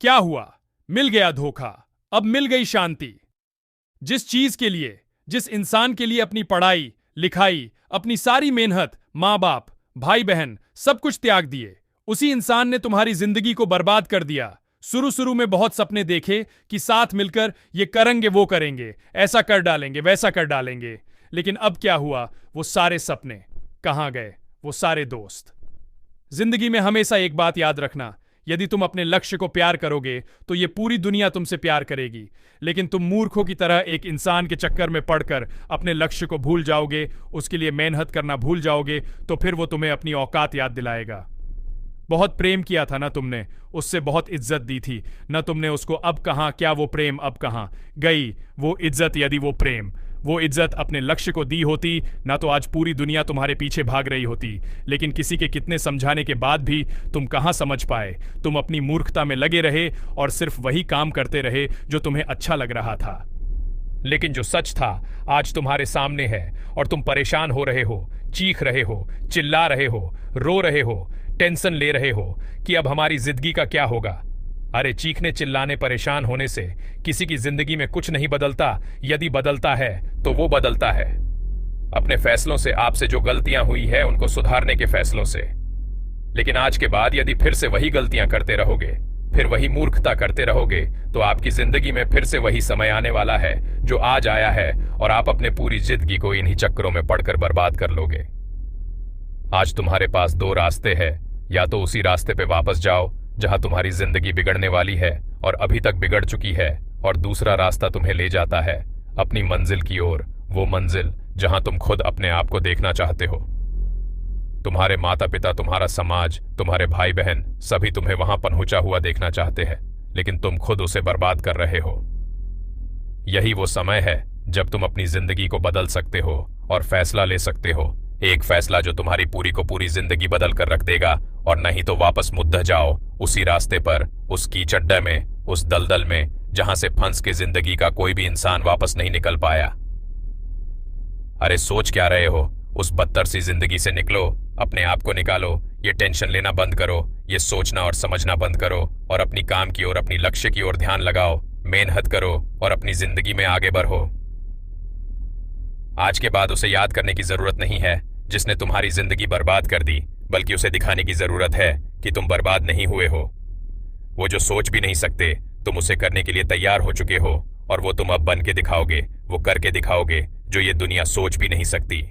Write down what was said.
क्या हुआ? मिल गया धोखा। अब मिल गई शांति। जिस चीज के लिए, जिस इंसान के लिए अपनी पढ़ाई लिखाई, अपनी सारी मेहनत, माँ बाप, भाई बहन सब कुछ त्याग दिए, उसी इंसान ने तुम्हारी जिंदगी को बर्बाद कर दिया। शुरू शुरू में बहुत सपने देखे कि साथ मिलकर ये करेंगे, वो करेंगे, ऐसा कर डालेंगे, वैसा कर डालेंगे। लेकिन अब क्या हुआ? वो सारे सपने कहां गए? वो सारे दोस्त। जिंदगी में हमेशा एक बात याद रखना, यदि तुम अपने लक्ष्य को प्यार करोगे तो ये पूरी दुनिया तुमसे प्यार करेगी। लेकिन तुम मूर्खों की तरह एक इंसान के चक्कर में पड़कर अपने लक्ष्य को भूल जाओगे, उसके लिए मेहनत करना भूल जाओगे, तो फिर वो तुम्हें अपनी औकात याद दिलाएगा। बहुत प्रेम किया था ना तुमने, उससे बहुत इज्जत दी थी ना तुमने उसको, अब कहां? क्या वो प्रेम अब कहां गई? वो इज्जत, यदि वो प्रेम, वो इज्जत अपने लक्ष्य को दी होती ना तो आज पूरी दुनिया तुम्हारे पीछे भाग रही होती। लेकिन किसी के कितने समझाने के बाद भी तुम कहां समझ पाए? तुम अपनी मूर्खता में लगे रहे और सिर्फ वही काम करते रहे जो तुम्हें अच्छा लग रहा था। लेकिन जो सच था आज तुम्हारे सामने है और तुम परेशान हो रहे हो, चीख रहे हो, चिल्ला रहे हो, रो रहे हो, टेंशन ले रहे हो कि अब हमारी जिंदगी का क्या होगा। अरे चीखने चिल्लाने परेशान होने से किसी की जिंदगी में कुछ नहीं बदलता। यदि बदलता है तो वो बदलता है अपने फैसलों से, आपसे जो गलतियां हुई है उनको सुधारने के फैसलों से। लेकिन आज के बाद यदि फिर से वही गलतियां करते रहोगे, फिर वही मूर्खता करते रहोगे, तो आपकी जिंदगी में फिर से वही समय आने वाला है जो आज आया है और आप अपने पूरी जिंदगी को इन्हीं चक्करों में पड़कर बर्बाद कर लोगे। आज तुम्हारे पास दो रास्ते हैं, या तो उसी रास्ते पे वापस जाओ जहां तुम्हारी जिंदगी बिगड़ने वाली है और अभी तक बिगड़ चुकी है, और दूसरा रास्ता तुम्हें ले जाता है अपनी मंजिल की ओर, वो मंजिल जहां तुम खुद अपने आप को देखना चाहते हो। तुम्हारे माता पिता, तुम्हारा समाज, तुम्हारे भाई बहन सभी तुम्हें वहां पहुंचा हुआ देखना चाहते हैं, लेकिन तुम खुद उसे बर्बाद कर रहे हो। यही वो समय है जब तुम अपनी जिंदगी को बदल सकते हो और फैसला ले सकते हो, एक फैसला जो तुम्हारी पूरी को पूरी जिंदगी बदल कर रख देगा। और नहीं तो वापस मुद्दा जाओ उसी रास्ते पर, उस कीचड्डे में, उस दलदल में जहां से फंस के जिंदगी का कोई भी इंसान वापस नहीं निकल पाया। अरे सोच क्या रहे हो? उस बदतर सी जिंदगी से निकलो, अपने आप को निकालो, ये टेंशन लेना बंद करो, ये सोचना और समझना बंद करो और अपनी काम की ओर, अपनी लक्ष्य की ओर ध्यान लगाओ, मेहनत करो और अपनी जिंदगी में आगे बढ़ो। आज के बाद उसे याद करने की जरूरत नहीं है जिसने तुम्हारी जिंदगी बर्बाद कर दी, बल्कि उसे दिखाने की जरूरत है कि तुम बर्बाद नहीं हुए हो। वो जो सोच भी नहीं सकते, तुम उसे करने के लिए तैयार हो चुके हो, और वो तुम अब बन के दिखाओगे, वो करके दिखाओगे जो ये दुनिया सोच भी नहीं सकती।